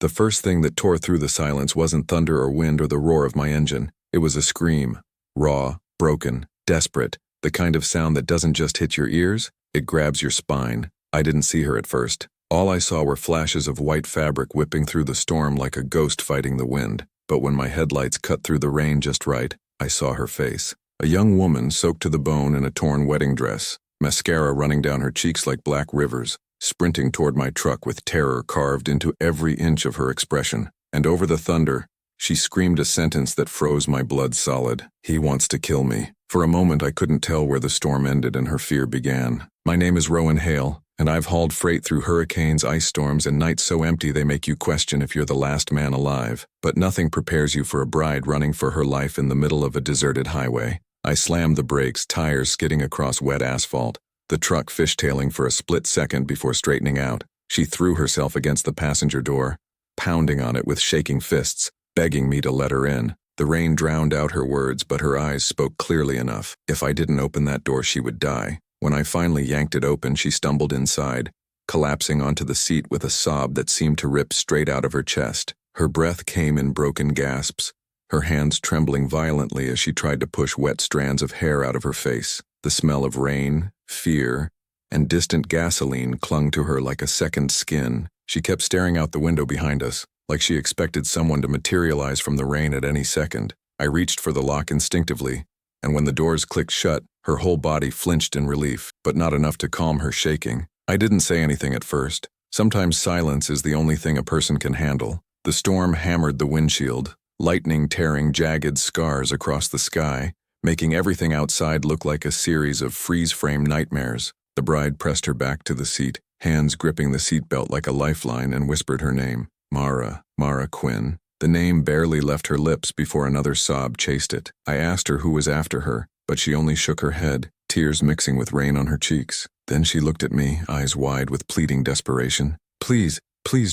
The first thing that tore through the silence wasn't thunder or wind or the roar of my engine. It was a scream. Raw, broken, desperate, the kind of sound that doesn't just hit your ears, it grabs your spine. I didn't see her at first. All I saw were flashes of white fabric whipping through the storm like a ghost fighting the wind. But when my headlights cut through the rain just right, I saw her face. A young woman soaked to the bone in a torn wedding dress, mascara running down her cheeks like black rivers, sprinting toward my truck with terror carved into every inch of her expression. And over the thunder, she screamed a sentence that froze my blood solid. "He wants to kill me." For a moment I couldn't tell where the storm ended and her fear began. "My name is Rowan Hale, and I've hauled freight through hurricanes, ice storms, and nights so empty they make you question if you're the last man alive. But nothing prepares you for a bride running for her life in the middle of a deserted highway." I slammed the brakes, tires skidding across wet asphalt, the truck fishtailing for a split second before straightening out. She threw herself against the passenger door, pounding on it with shaking fists, begging me to let her in. The rain drowned out her words, but her eyes spoke clearly enough. If I didn't open that door, she would die. When I finally yanked it open, she stumbled inside, collapsing onto the seat with a sob that seemed to rip straight out of her chest. Her breath came in broken gasps, her hands trembling violently as she tried to push wet strands of hair out of her face. The smell of rain, fear, and distant gasoline clung to her like a second skin. She kept staring out the window behind us, like she expected someone to materialize from the rain at any second. I reached for the lock instinctively, and when the doors clicked shut, her whole body flinched in relief, but not enough to calm her shaking. I didn't say anything at first. Sometimes silence is the only thing a person can handle. The storm hammered the windshield, lightning tearing jagged scars across the sky, making everything outside look like a series of freeze-frame nightmares. The bride pressed her back to the seat, hands gripping the seatbelt like a lifeline, and whispered her name. Mara Quinn. The name barely left her lips before another sob chased it. I asked her who was after her, but she only shook her head, tears mixing with rain on her cheeks. Then she looked at me, eyes wide with pleading desperation. Please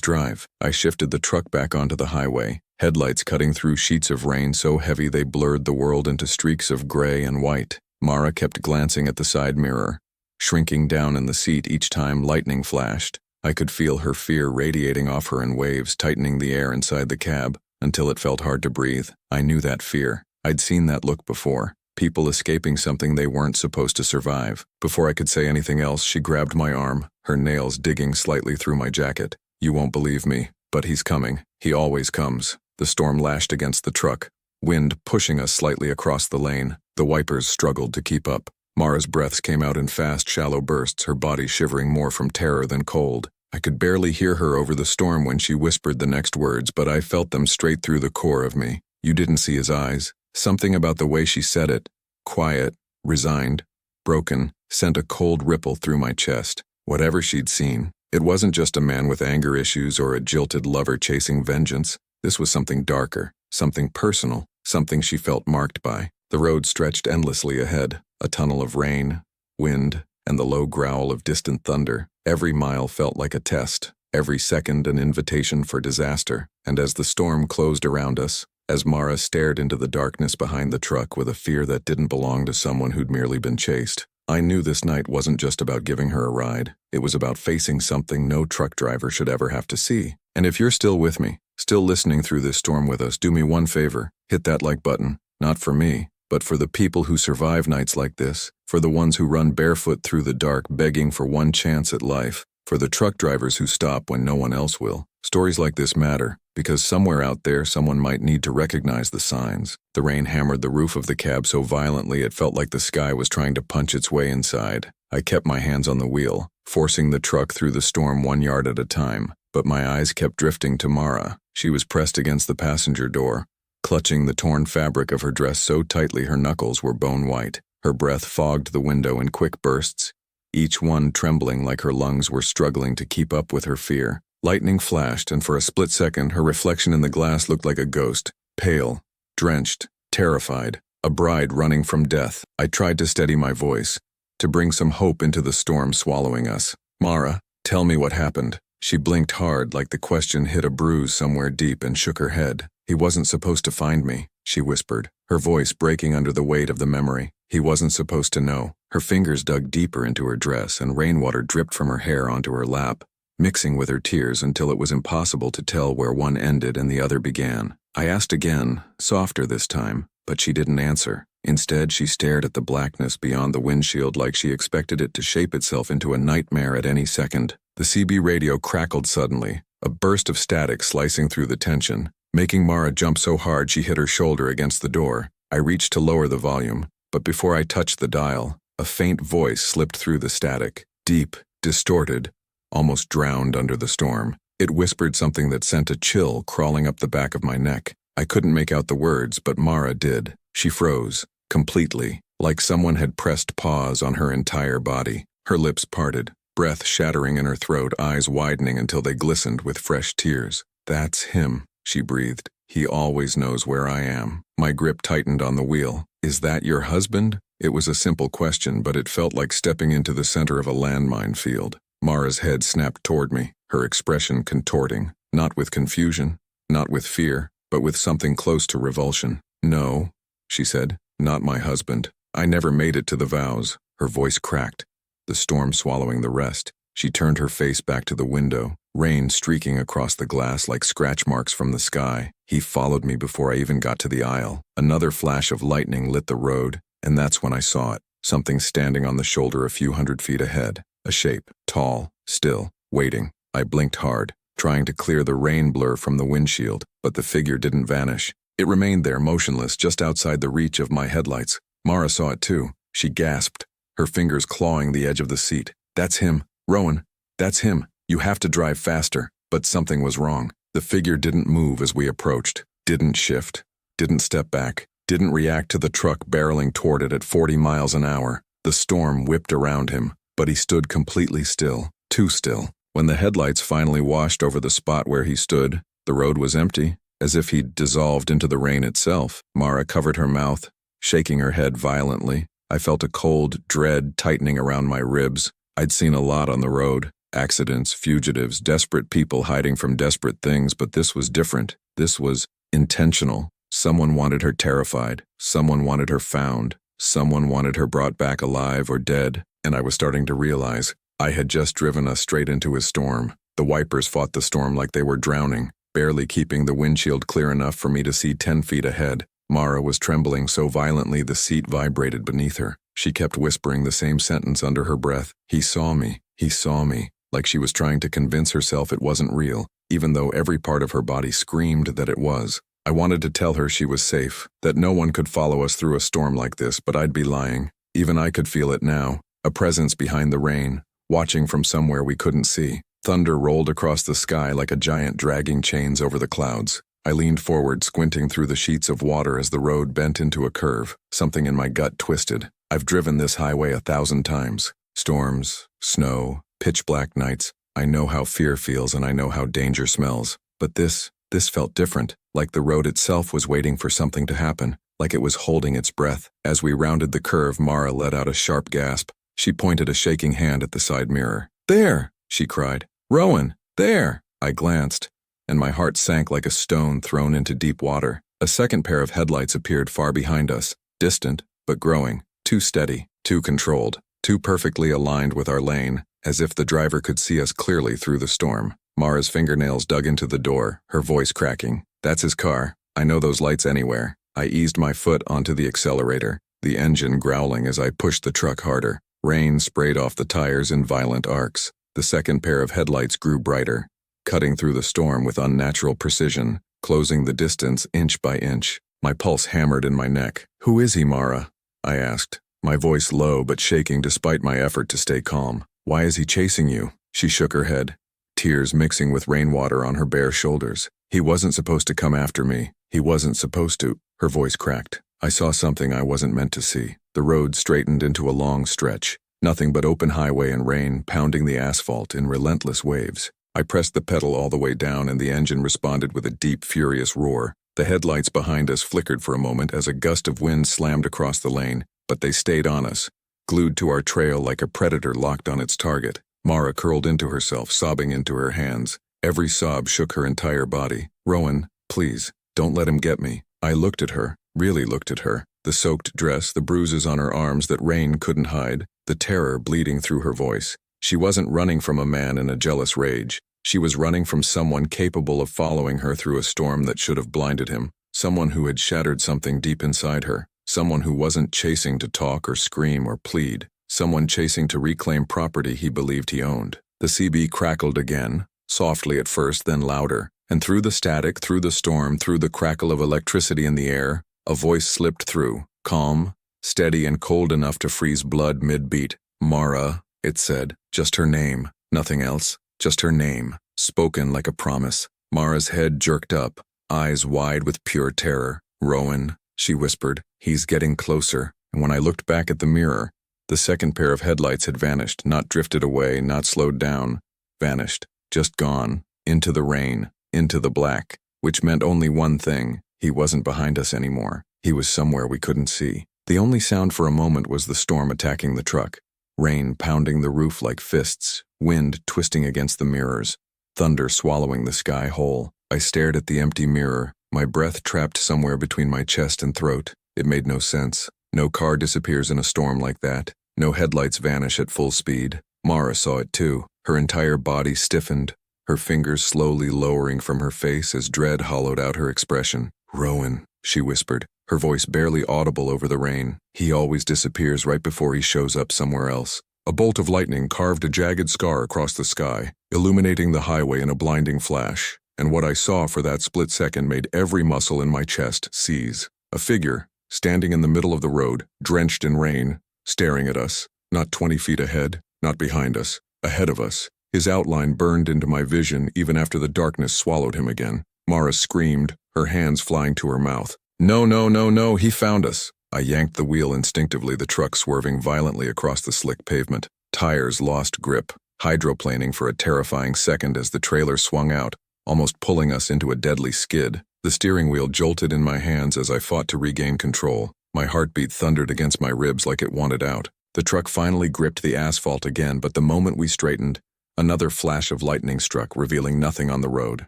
drive." I shifted the truck back onto the highway, headlights cutting through sheets of rain so heavy they blurred the world into streaks of gray and white. Mara kept glancing at the side mirror, shrinking down in the seat each time lightning flashed. I could feel her fear radiating off her in waves, tightening the air inside the cab, until it felt hard to breathe. I knew that fear. I'd seen that look before. People escaping something they weren't supposed to survive. Before I could say anything else, she grabbed my arm, her nails digging slightly through my jacket. "You won't believe me, but he's coming. He always comes." The storm lashed against the truck, wind pushing us slightly across the lane. The wipers struggled to keep up. Mara's breaths came out in fast, shallow bursts, her body shivering more from terror than cold. I could barely hear her over the storm when she whispered the next words, but I felt them straight through the core of me. You didn't see his eyes. Something about the way she said it, quiet, resigned, broken, sent a cold ripple through my chest. Whatever she'd seen, it wasn't just a man with anger issues or a jilted lover chasing vengeance. This was something darker, something personal, something she felt marked by. The road stretched endlessly ahead, a tunnel of rain, wind, and the low growl of distant thunder. Every mile felt like a test, every second an invitation for disaster. And as the storm closed around us, as Mara stared into the darkness behind the truck with a fear that didn't belong to someone who'd merely been chased, I knew this night wasn't just about giving her a ride. It was about facing something no truck driver should ever have to see. And if you're still with me, still listening through this storm with us, do me one favor, hit that like button. Not for me, but for the people who survive nights like this, for the ones who run barefoot through the dark begging for one chance at life, for the truck drivers who stop when no one else will. Stories like this matter, because somewhere out there someone might need to recognize the signs. The rain hammered the roof of the cab so violently it felt like the sky was trying to punch its way inside. I kept my hands on the wheel, forcing the truck through the storm 1 yard at a time, but my eyes kept drifting to Mara. She was pressed against the passenger door, clutching the torn fabric of her dress so tightly her knuckles were bone white. Her breath fogged the window in quick bursts, each one trembling like her lungs were struggling to keep up with her fear. Lightning flashed, and for a split second, her reflection in the glass looked like a ghost, pale, drenched, terrified, a bride running from death. I tried to steady my voice, to bring some hope into the storm swallowing us. "Mara, tell me what happened." She blinked hard, like the question hit a bruise somewhere deep, and shook her head. "He wasn't supposed to find me," she whispered, her voice breaking under the weight of the memory. "He wasn't supposed to know." Her fingers dug deeper into her dress, and rainwater dripped from her hair onto her lap. mixing with her tears until it was impossible to tell where one ended and the other began. I asked again, softer this time, but she didn't answer. Instead, she stared at the blackness beyond the windshield like she expected it to shape itself into a nightmare at any second. The CB radio crackled suddenly, a burst of static slicing through the tension, making Mara jump so hard she hit her shoulder against the door. I reached to lower the volume, but before I touched the dial, a faint voice slipped through the static, deep, distorted, almost drowned under the storm. It whispered something that sent a chill crawling up the back of my neck. I couldn't make out the words, but Mara did. She froze, completely, like someone had pressed pause on her entire body. Her lips parted, breath shattering in her throat, eyes widening until they glistened with fresh tears. "That's him," she breathed. "He always knows where I am." My grip tightened on the wheel. "Is that your husband?" It was a simple question, but it felt like stepping into the center of a landmine field. Mara's head snapped toward me, her expression contorting, not with confusion, not with fear, but with something close to revulsion. "No," she said, "not my husband. I never made it to the vows." Her voice cracked, the storm swallowing the rest. She turned her face back to the window, rain streaking across the glass like scratch marks from the sky. "He followed me before I even got to the aisle." Another flash of lightning lit the road, and that's when I saw it, something standing on the shoulder a few hundred feet ahead. A shape, tall, still, waiting. I blinked hard, trying to clear the rain blur from the windshield, but the figure didn't vanish. It remained there, motionless, just outside the reach of my headlights. Mara saw it too. She gasped, her fingers clawing the edge of the seat. "That's him. Rowan, that's him. You have to drive faster." But something was wrong. The figure didn't move as we approached, didn't shift, didn't step back, didn't react to the truck barreling toward it at 40 miles an hour. The storm whipped around him, but he stood completely still, too still. When the headlights finally washed over the spot where he stood, the road was empty, as if he'd dissolved into the rain itself. Mara covered her mouth, shaking her head violently. I felt a cold dread tightening around my ribs. I'd seen a lot on the road. Accidents, fugitives, desperate people hiding from desperate things, but this was different. This was intentional. Someone wanted her terrified. Someone wanted her found. Someone wanted her brought back alive or dead. And I was starting to realize I had just driven us straight into a storm. The wipers fought the storm like they were drowning, barely keeping the windshield clear enough for me to see 10 feet ahead. Mara was trembling so violently the seat vibrated beneath her. She kept whispering the same sentence under her breath. "He saw me. He saw me," like she was trying to convince herself it wasn't real, even though every part of her body screamed that it was. I wanted to tell her she was safe, that no one could follow us through a storm like this, but I'd be lying. Even I could feel it now, a presence behind the rain, watching from somewhere we couldn't see. Thunder rolled across the sky like a giant dragging chains over the clouds. I leaned forward, squinting through the sheets of water as the road bent into a curve. Something in my gut twisted. I've driven this highway 1,000 times. Storms, snow, pitch-black nights. I know how fear feels and I know how danger smells. But this felt different, like the road itself was waiting for something to happen, like it was holding its breath. As we rounded the curve, Mara let out a sharp gasp. She pointed a shaking hand at the side mirror. "There!" she cried. "Rowan! There!" I glanced, and my heart sank like a stone thrown into deep water. A second pair of headlights appeared far behind us, distant, but growing, too steady, too controlled, too perfectly aligned with our lane, as if the driver could see us clearly through the storm. Mara's fingernails dug into the door, her voice cracking. "That's his car. I know those lights anywhere." I eased my foot onto the accelerator, the engine growling as I pushed the truck harder. Rain sprayed off the tires in violent arcs. The second pair of headlights grew brighter, cutting through the storm with unnatural precision, closing the distance inch by inch. My pulse hammered in my neck. "Who is he, Mara?" I asked, my voice low but shaking despite my effort to stay calm. "Why is he chasing you?" She shook her head, tears mixing with rainwater on her bare shoulders. "He wasn't supposed to come after me. He wasn't supposed to." Her voice cracked. I saw something I wasn't meant to see. The road straightened into a long stretch. Nothing but open highway and rain pounding the asphalt in relentless waves. I pressed the pedal all the way down and the engine responded with a deep, furious roar. The headlights behind us flickered for a moment as a gust of wind slammed across the lane, but they stayed on us, glued to our trail like a predator locked on its target. Mara curled into herself, sobbing into her hands. Every sob shook her entire body. "Rowan, please, don't let him get me." I looked at her, really looked at her. The soaked dress, the bruises on her arms that rain couldn't hide, the terror bleeding through her voice. She wasn't running from a man in a jealous rage. She was running from someone capable of following her through a storm that should have blinded him, someone who had shattered something deep inside her, someone who wasn't chasing to talk or scream or plead, someone chasing to reclaim property he believed he owned. The CB crackled again, softly at first, then louder, and through the static, through the storm, through the crackle of electricity in the air, a voice slipped through, calm, steady and cold enough to freeze blood mid-beat. "Mara," it said, just her name, nothing else. Just her name, spoken like a promise. Mara's head jerked up, eyes wide with pure terror. "Rowan," she whispered, "he's getting closer." And when I looked back at the mirror, the second pair of headlights had vanished, not drifted away, not slowed down. Vanished, just gone, into the rain, into the black, which meant only one thing. He wasn't behind us anymore. He was somewhere we couldn't see. The only sound for a moment was the storm attacking the truck. Rain pounding the roof like fists, wind twisting against the mirrors, thunder swallowing the sky whole. I stared at the empty mirror, my breath trapped somewhere between my chest and throat. It made no sense. No car disappears in a storm like that. No headlights vanish at full speed. Mara saw it too. Her entire body stiffened, her fingers slowly lowering from her face as dread hollowed out her expression. "Rowan," she whispered, her voice barely audible over the rain. "He always disappears right before he shows up somewhere else." A bolt of lightning carved a jagged scar across the sky, illuminating the highway in a blinding flash, and what I saw for that split second made every muscle in my chest seize. A figure, standing in the middle of the road, drenched in rain, staring at us, not 20 feet ahead, not behind us, ahead of us. His outline burned into my vision even after the darkness swallowed him again. Mara screamed, her hands flying to her mouth. "No, no, no, no, he found us." I yanked the wheel instinctively, the truck swerving violently across the slick pavement. Tires lost grip, hydroplaning for a terrifying second as the trailer swung out, almost pulling us into a deadly skid. The steering wheel jolted in my hands as I fought to regain control. My heartbeat thundered against my ribs like it wanted out. The truck finally gripped the asphalt again, but the moment we straightened, another flash of lightning struck, revealing nothing on the road.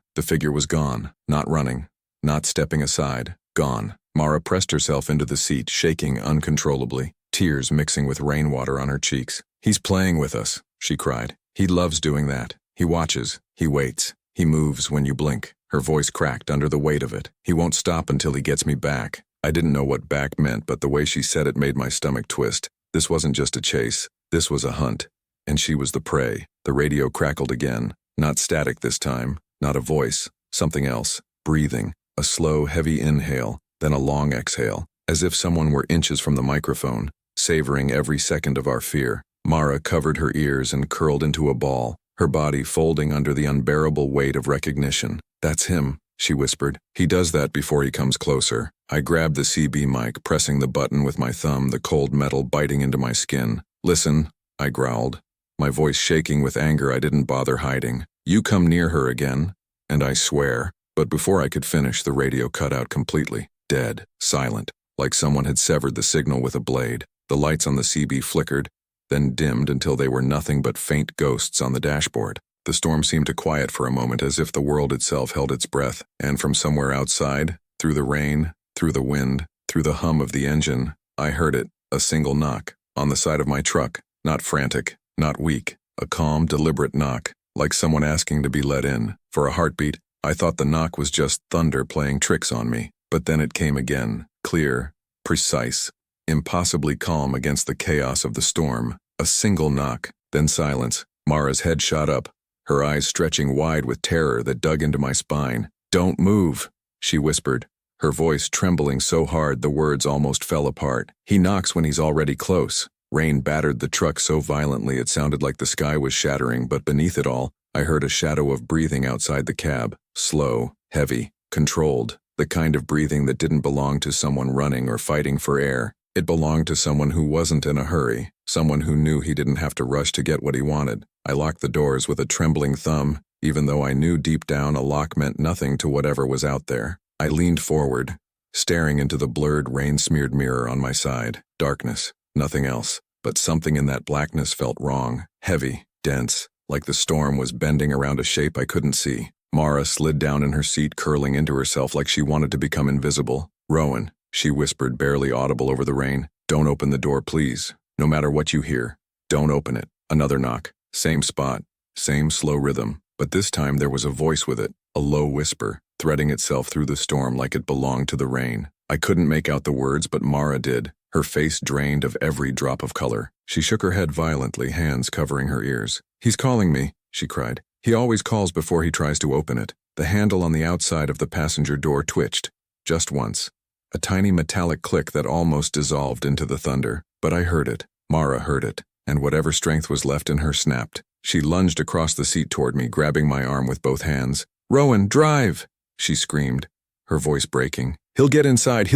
The figure was gone, not running, not stepping aside, gone. Mara pressed herself into the seat, shaking uncontrollably, tears mixing with rainwater on her cheeks. "He's playing with us," she cried. "He loves doing that. He watches, he waits, he moves when you blink." Her voice cracked under the weight of it. "He won't stop until he gets me back." I didn't know what back meant, but the way she said it made my stomach twist. This wasn't just a chase. This was a hunt. And she was the prey. The radio crackled again. Not static this time. Not a voice. Something else. Breathing. A slow, heavy inhale, then a long exhale, as if someone were inches from the microphone, savoring every second of our fear. Mara covered her ears and curled into a ball, her body folding under the unbearable weight of recognition. "That's him," she whispered. "He does that before he comes closer." I grabbed the CB mic, pressing the button with my thumb, the cold metal biting into my skin. "Listen," I growled, my voice shaking with anger I didn't bother hiding. "You come near her again, and I swear." But before I could finish, the radio cut out completely. Dead, silent, like someone had severed the signal with a blade. The lights on the CB flickered, then dimmed until they were nothing but faint ghosts on the dashboard. The storm seemed to quiet for a moment, as if the world itself held its breath, and from somewhere outside, through the rain, through the wind, through the hum of the engine, I heard it, a single knock, on the side of my truck, not frantic, not weak, a calm, deliberate knock, like someone asking to be let in. For a heartbeat, I thought the knock was just thunder playing tricks on me, but then it came again, clear, precise, impossibly calm against the chaos of the storm. A single knock, then silence. Mara's head shot up, her eyes stretching wide with terror that dug into my spine. "Don't move," she whispered, her voice trembling so hard the words almost fell apart. "He knocks when he's already close." Rain battered the truck so violently it sounded like the sky was shattering, but beneath it all, I heard a shadow of breathing outside the cab. Slow, heavy, controlled, the kind of breathing that didn't belong to someone running or fighting for air. It belonged to someone who wasn't in a hurry, someone who knew he didn't have to rush to get what he wanted. I locked the doors with a trembling thumb, even though I knew deep down a lock meant nothing to whatever was out there. I leaned forward, staring into the blurred, rain-smeared mirror on my side. Darkness, nothing else, but something in that blackness felt wrong, heavy, dense, like the storm was bending around a shape I couldn't see. Mara slid down in her seat, curling into herself like she wanted to become invisible. "Rowan," she whispered, barely audible over the rain, "don't open the door, please. No matter what you hear, don't open it." Another knock. Same spot, same slow rhythm, but this time there was a voice with it, a low whisper, threading itself through the storm like it belonged to the rain. I couldn't make out the words, but Mara did, her face drained of every drop of color. She shook her head violently, hands covering her ears. "He's calling me," she cried. "He always calls before he tries to open it." The handle on the outside of the passenger door twitched, just once. A tiny metallic click that almost dissolved into the thunder. But I heard it. Mara heard it, and whatever strength was left in her snapped. She lunged across the seat toward me, grabbing my arm with both hands. "Rowan, drive!" she screamed, her voice breaking. He'll get inside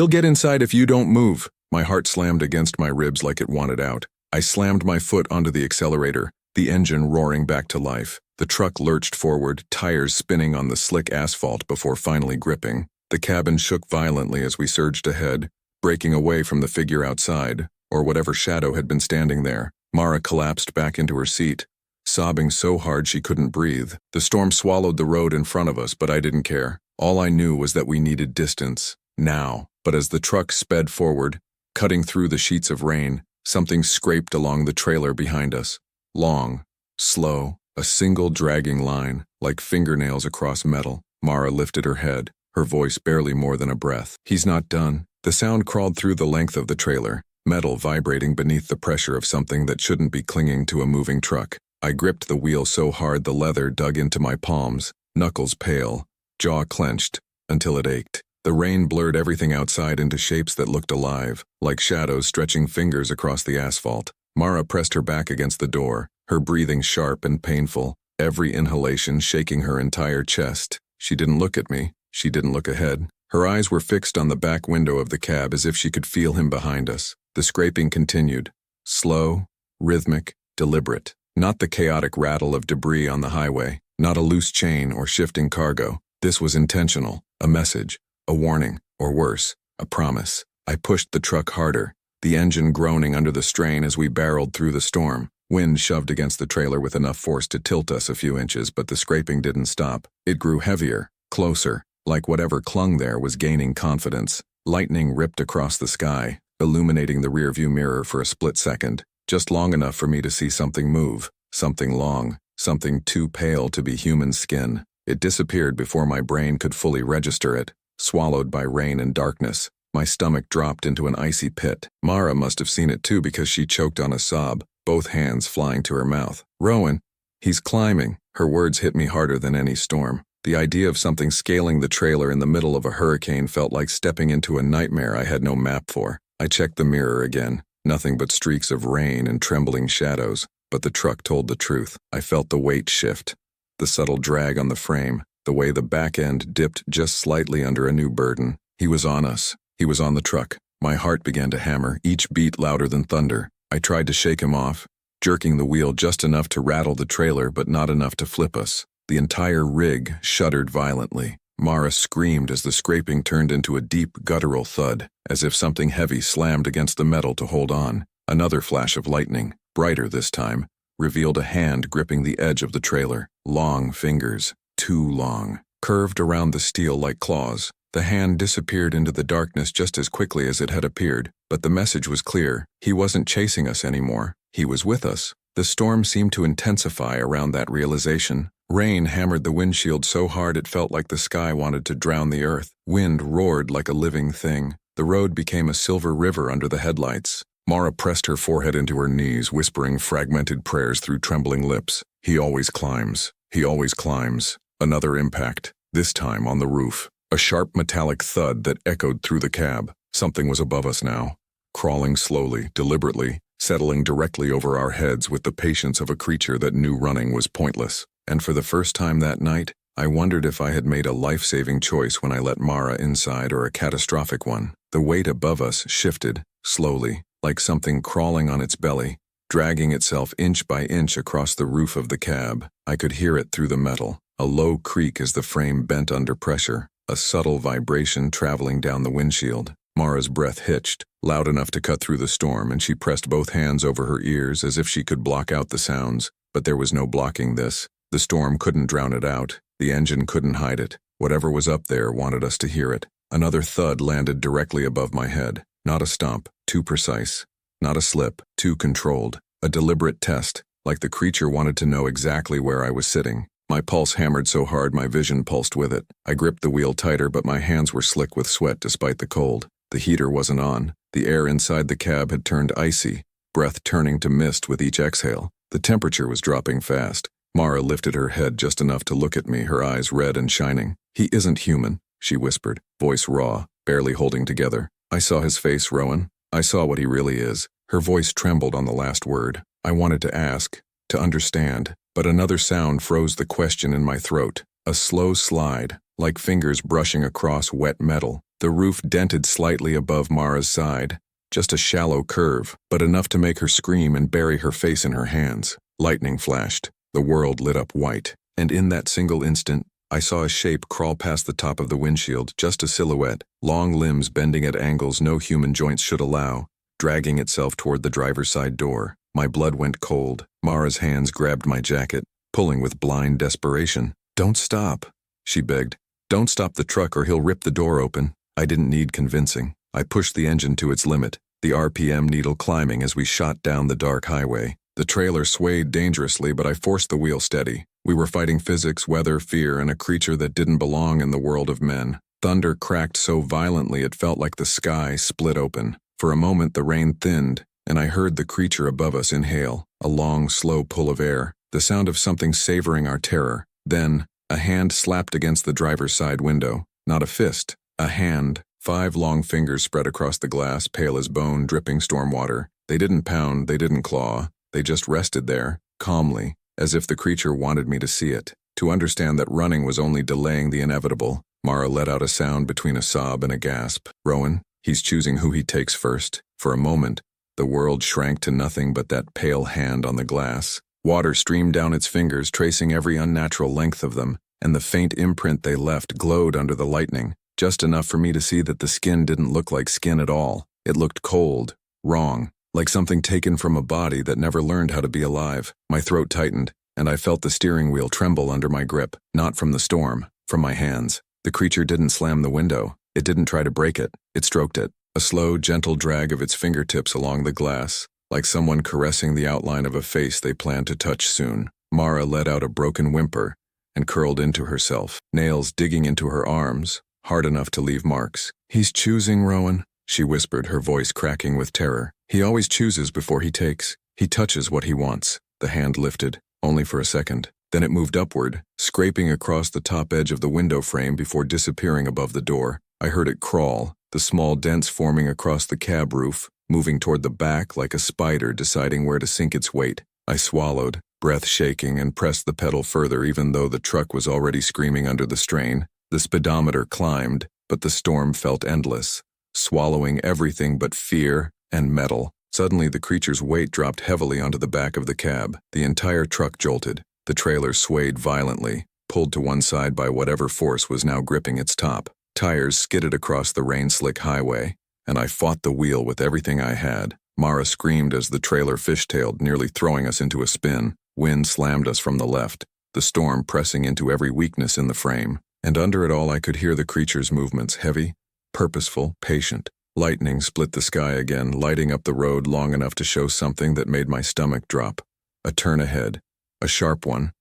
if you don't move." My heart slammed against my ribs like it wanted out. I slammed my foot onto the accelerator, the engine roaring back to life. The truck lurched forward, tires spinning on the slick asphalt before finally gripping. The cabin shook violently as we surged ahead, breaking away from the figure outside, or whatever shadow had been standing there. Mara collapsed back into her seat, sobbing so hard she couldn't breathe. The storm swallowed the road in front of us, but I didn't care. All I knew was that we needed distance, now. But as the truck sped forward, cutting through the sheets of rain, something scraped along the trailer behind us. Long, slow, a single dragging line, like fingernails across metal. Mara lifted her head, her voice barely more than a breath. "He's not done." The sound crawled through the length of the trailer, metal vibrating beneath the pressure of something that shouldn't be clinging to a moving truck. I gripped the wheel so hard the leather dug into my palms, knuckles pale, jaw clenched, until it ached. The rain blurred everything outside into shapes that looked alive, like shadows stretching fingers across the asphalt. Mara pressed her back against the door, her breathing sharp and painful, every inhalation shaking her entire chest. She didn't look at me. She didn't look ahead. Her eyes were fixed on the back window of the cab as if she could feel him behind us. The scraping continued. Slow, rhythmic, deliberate. Not the chaotic rattle of debris on the highway. Not a loose chain or shifting cargo. This was intentional. A message. A warning. Or worse, a promise. I pushed the truck harder, the engine groaning under the strain as we barreled through the storm. Wind shoved against the trailer with enough force to tilt us a few inches, but the scraping didn't stop. It grew heavier, closer, like whatever clung there was gaining confidence. Lightning ripped across the sky, illuminating the rearview mirror for a split second, just long enough for me to see something move, something long, something too pale to be human skin. It disappeared before my brain could fully register it, swallowed by rain and darkness. My stomach dropped into an icy pit. Mara must have seen it too because she choked on a sob, both hands flying to her mouth. "Rowan, he's climbing." Her words hit me harder than any storm. The idea of something scaling the trailer in the middle of a hurricane felt like stepping into a nightmare I had no map for. I checked the mirror again. Nothing but streaks of rain and trembling shadows. But the truck told the truth. I felt the weight shift, the subtle drag on the frame, the way the back end dipped just slightly under a new burden. He was on us. He was on the truck. My heart began to hammer, each beat louder than thunder. I tried to shake him off, jerking the wheel just enough to rattle the trailer but not enough to flip us. The entire rig shuddered violently. Mara screamed as the scraping turned into a deep, guttural thud, as if something heavy slammed against the metal to hold on. Another flash of lightning, brighter this time, revealed a hand gripping the edge of the trailer. Long fingers, too long, curved around the steel like claws. The hand disappeared into the darkness just as quickly as it had appeared, but the message was clear. He wasn't chasing us anymore. He was with us. The storm seemed to intensify around that realization. Rain hammered the windshield so hard it felt like the sky wanted to drown the earth. Wind roared like a living thing. The road became a silver river under the headlights. Mara pressed her forehead into her knees, whispering fragmented prayers through trembling lips. "He always climbs. He always climbs." Another impact, this time on the roof. A sharp metallic thud that echoed through the cab. Something was above us now, crawling slowly, deliberately, settling directly over our heads with the patience of a creature that knew running was pointless. And for the first time that night, I wondered if I had made a life-saving choice when I let Mara inside or a catastrophic one. The weight above us shifted, slowly, like something crawling on its belly, dragging itself inch by inch across the roof of the cab. I could hear it through the metal, a low creak as the frame bent under pressure, a subtle vibration traveling down the windshield. Mara's breath hitched, loud enough to cut through the storm, and she pressed both hands over her ears as if she could block out the sounds. But there was no blocking this. The storm couldn't drown it out. The engine couldn't hide it. Whatever was up there wanted us to hear it. Another thud landed directly above my head. Not a stomp, too precise. Not a slip, too controlled. A deliberate test, like the creature wanted to know exactly where I was sitting. My pulse hammered so hard my vision pulsed with it. I gripped the wheel tighter, but my hands were slick with sweat despite the cold. The heater wasn't on. The air inside the cab had turned icy, breath turning to mist with each exhale. The temperature was dropping fast. Mara lifted her head just enough to look at me, her eyes red and shining. "He isn't human," she whispered, voice raw, barely holding together. "I saw his face, Rowan. I saw what he really is." Her voice trembled on the last word. I wanted to ask, to understand, but another sound froze the question in my throat. A slow slide, like fingers brushing across wet metal. The roof dented slightly above Mara's side. Just a shallow curve, but enough to make her scream and bury her face in her hands. Lightning flashed. The world lit up white, and in that single instant, I saw a shape crawl past the top of the windshield, just a silhouette, long limbs bending at angles no human joints should allow, dragging itself toward the driver's side door. My blood went cold. Mara's hands grabbed my jacket, pulling with blind desperation. "Don't stop," she begged. "Don't stop the truck or he'll rip the door open." I didn't need convincing. I pushed the engine to its limit, the RPM needle climbing as we shot down the dark highway. The trailer swayed dangerously, but I forced the wheel steady. We were fighting physics, weather, fear, and a creature that didn't belong in the world of men. Thunder cracked so violently it felt like the sky split open. For a moment the rain thinned, and I heard the creature above us inhale, a long, slow pull of air, the sound of something savoring our terror. Then, a hand slapped against the driver's side window. Not a fist, a hand. 5 long fingers spread across the glass, pale as bone, dripping storm water. They didn't pound, they didn't claw. They just rested there, calmly, as if the creature wanted me to see it, to understand that running was only delaying the inevitable. Mara let out a sound between a sob and a gasp. "Rowan, he's choosing who he takes first." For a moment, the world shrank to nothing but that pale hand on the glass. Water streamed down its fingers, tracing every unnatural length of them, and the faint imprint they left glowed under the lightning, just enough for me to see that the skin didn't look like skin at all. It looked cold, wrong, like something taken from a body that never learned how to be alive. My throat tightened, and I felt the steering wheel tremble under my grip, not from the storm, from my hands. The creature didn't slam the window. It didn't try to break it. It stroked it, a slow, gentle drag of its fingertips along the glass, like someone caressing the outline of a face they planned to touch soon. Mara let out a broken whimper and curled into herself, nails digging into her arms, hard enough to leave marks. "He's choosing, Rowan," she whispered, her voice cracking with terror. "He always chooses before he takes. He touches what he wants." The hand lifted, only for a second. Then it moved upward, scraping across the top edge of the window frame before disappearing above the door. I heard it crawl, the small dents forming across the cab roof, moving toward the back like a spider deciding where to sink its weight. I swallowed, breath shaking, and pressed the pedal further even though the truck was already screaming under the strain. The speedometer climbed, but the storm felt endless, swallowing everything but fear and metal. Suddenly the creature's weight dropped heavily onto the back of the cab. The entire truck jolted. The trailer swayed violently, pulled to one side by whatever force was now gripping its top. Tires skidded across the rain-slick highway, and I fought the wheel with everything I had. Mara screamed as the trailer fishtailed, nearly throwing us into a spin. Wind slammed us from the left, the storm pressing into every weakness in the frame. And under it all I could hear the creature's movements, heavy, purposeful, patient. Lightning split the sky again, lighting up the road long enough to show something that made my stomach drop. A turn ahead. A sharp one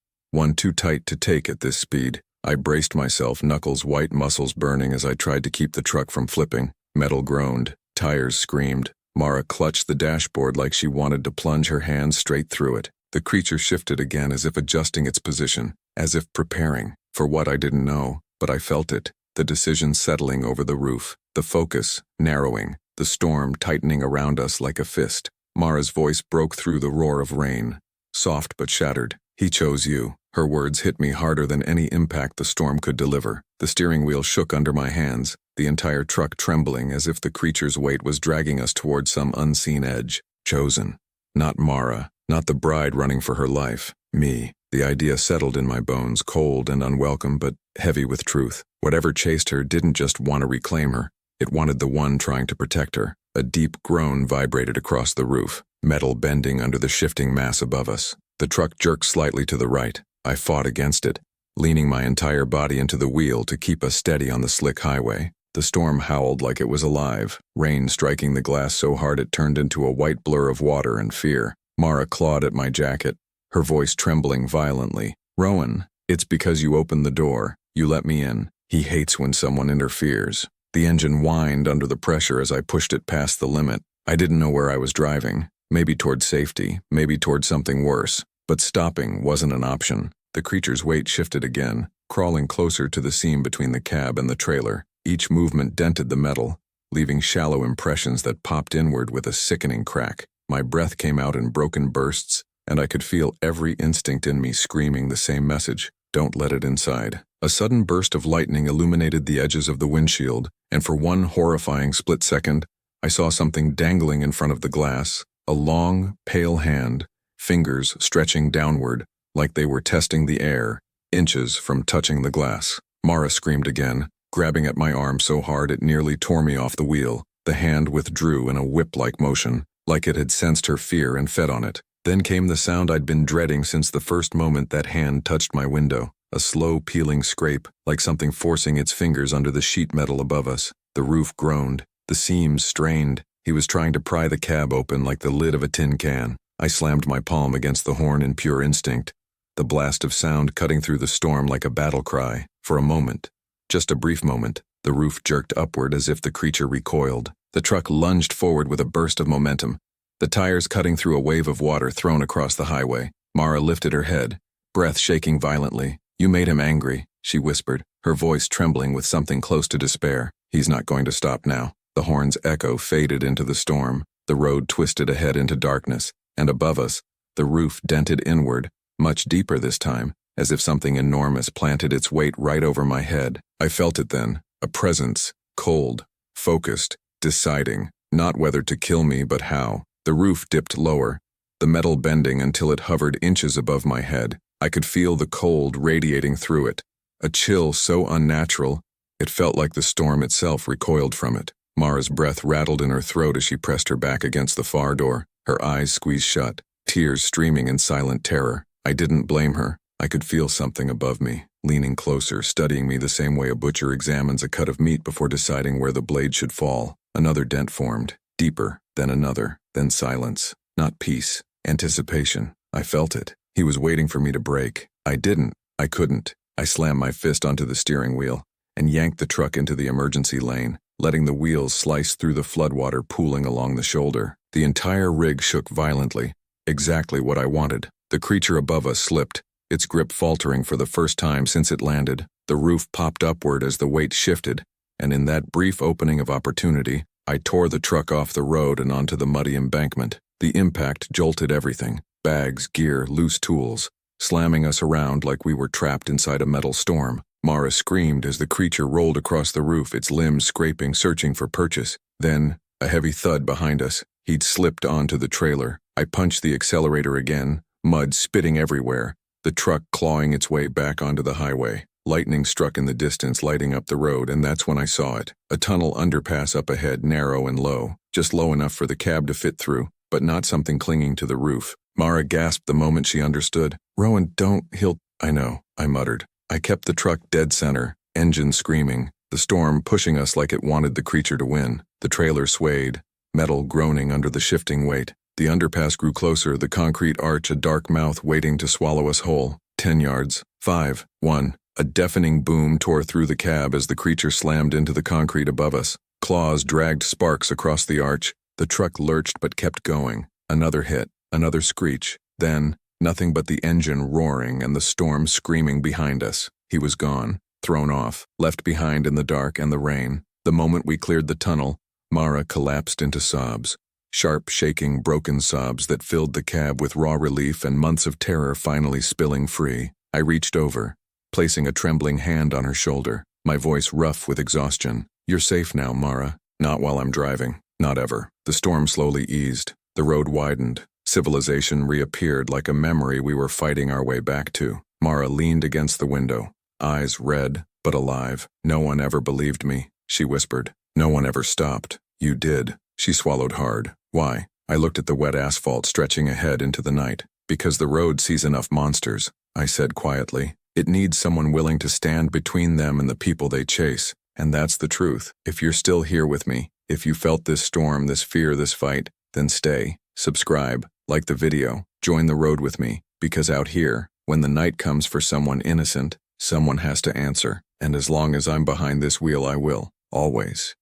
too tight to take at this speed. I braced myself, knuckles white, muscles burning as I tried to keep the truck from flipping. Metal groaned. Tires screamed. Mara clutched the dashboard like she wanted to plunge her hands straight through it. The creature shifted again, as if adjusting its position, as if preparing for what I didn't know, but I felt it. The decision settling over the roof, the focus narrowing, the storm tightening around us like a fist. Mara's voice broke through the roar of rain, soft but shattered. "He chose you." Her words hit me harder than any impact the storm could deliver. The steering wheel shook under my hands, the entire truck trembling as if the creature's weight was dragging us toward some unseen edge. Chosen. Not Mara, not the bride running for her life. Me. The idea settled in my bones, cold and unwelcome, but heavy with truth. Whatever chased her didn't just want to reclaim her. It wanted the one trying to protect her. A deep groan vibrated across the roof, metal bending under the shifting mass above us. The truck jerked slightly to the right. I fought against it, leaning my entire body into the wheel to keep us steady on the slick highway. The storm howled like it was alive, rain striking the glass so hard it turned into a white blur of water and fear. Mara clawed at my jacket, her voice trembling violently. "Rowan, it's because you opened the door. You let me in. He hates when someone interferes." The engine whined under the pressure as I pushed it past the limit. I didn't know where I was driving. Maybe toward safety, maybe toward something worse. But stopping wasn't an option. The creature's weight shifted again, crawling closer to the seam between the cab and the trailer. Each movement dented the metal, leaving shallow impressions that popped inward with a sickening crack. My breath came out in broken bursts, and I could feel every instinct in me screaming the same message: don't let it inside. A sudden burst of lightning illuminated the edges of the windshield, and for one horrifying split second, I saw something dangling in front of the glass, a long, pale hand, fingers stretching downward, like they were testing the air, inches from touching the glass. Mara screamed again, grabbing at my arm so hard it nearly tore me off the wheel. The hand withdrew in a whip-like motion, like it had sensed her fear and fed on it. Then came the sound I'd been dreading since the first moment that hand touched my window. A slow peeling scrape, like something forcing its fingers under the sheet metal above us. The roof groaned. The seams strained. He was trying to pry the cab open like the lid of a tin can. I slammed my palm against the horn in pure instinct, the blast of sound cutting through the storm like a battle cry. For a moment, just a brief moment, the roof jerked upward as if the creature recoiled. The truck lunged forward with a burst of momentum, the tires cutting through a wave of water thrown across the highway. Mara lifted her head, breath shaking violently. "You made him angry," she whispered, her voice trembling with something close to despair. "He's not going to stop now." The horn's echo faded into the storm. The road twisted ahead into darkness, and above us, the roof dented inward, much deeper this time, as if something enormous planted its weight right over my head. I felt it then, a presence, cold, focused, deciding, not whether to kill me but how. The roof dipped lower, the metal bending until it hovered inches above my head. I could feel the cold radiating through it, a chill so unnatural, it felt like the storm itself recoiled from it. Mara's breath rattled in her throat as she pressed her back against the far door, her eyes squeezed shut, tears streaming in silent terror. I didn't blame her. I could feel something above me, leaning closer, studying me the same way a butcher examines a cut of meat before deciding where the blade should fall. Another dent formed, deeper, then another, then silence. Not peace, anticipation. I felt it. He was waiting for me to break. I didn't. I couldn't. I slammed my fist onto the steering wheel and yanked the truck into the emergency lane, letting the wheels slice through the floodwater pooling along the shoulder. The entire rig shook violently, exactly what I wanted. The creature above us slipped, its grip faltering for the first time since it landed. The roof popped upward as the weight shifted, and in that brief opening of opportunity, I tore the truck off the road and onto the muddy embankment. The impact jolted everything. Bags, gear, loose tools, slamming us around like we were trapped inside a metal storm. Mara screamed as the creature rolled across the roof, its limbs scraping, searching for purchase. Then, a heavy thud behind us. He'd slipped onto the trailer. I punched the accelerator again, mud spitting everywhere, the truck clawing its way back onto the highway. Lightning struck in the distance, lighting up the road, and that's when I saw it. A tunnel underpass up ahead, narrow and low, just low enough for the cab to fit through, but not something clinging to the roof. Mara gasped the moment she understood. "Rowan, don't, he'll—" "I know," I muttered. I kept the truck dead center, engine screaming, the storm pushing us like it wanted the creature to win. The trailer swayed, metal groaning under the shifting weight. The underpass grew closer, the concrete arch a dark mouth waiting to swallow us whole. 10 yards. 5. 1. A deafening boom tore through the cab as the creature slammed into the concrete above us. Claws dragged sparks across the arch. The truck lurched but kept going. Another hit, another screech. Then, nothing but the engine roaring and the storm screaming behind us. He was gone, thrown off, left behind in the dark and the rain. The moment we cleared the tunnel, Mara collapsed into sobs. Sharp, shaking, broken sobs that filled the cab with raw relief and months of terror finally spilling free. I reached over, placing a trembling hand on her shoulder, my voice rough with exhaustion. "You're safe now, Mara." "Not while I'm driving. Not ever." The storm slowly eased. The road widened. Civilization reappeared like a memory we were fighting our way back to. Mara leaned against the window, eyes red but alive. "No one ever believed me," she whispered. "No one ever stopped. You did." She swallowed hard. "Why?" I looked at the wet asphalt stretching ahead into the night. "Because the road sees enough monsters," I said quietly. "It needs someone willing to stand between them and the people they chase. And that's the truth. If you're still here with me, if you felt this storm, this fear, this fight, then stay. Subscribe, like the video, join the road with me. Because out here, when the night comes for someone innocent, someone has to answer, and as long as I'm behind this wheel I will, always.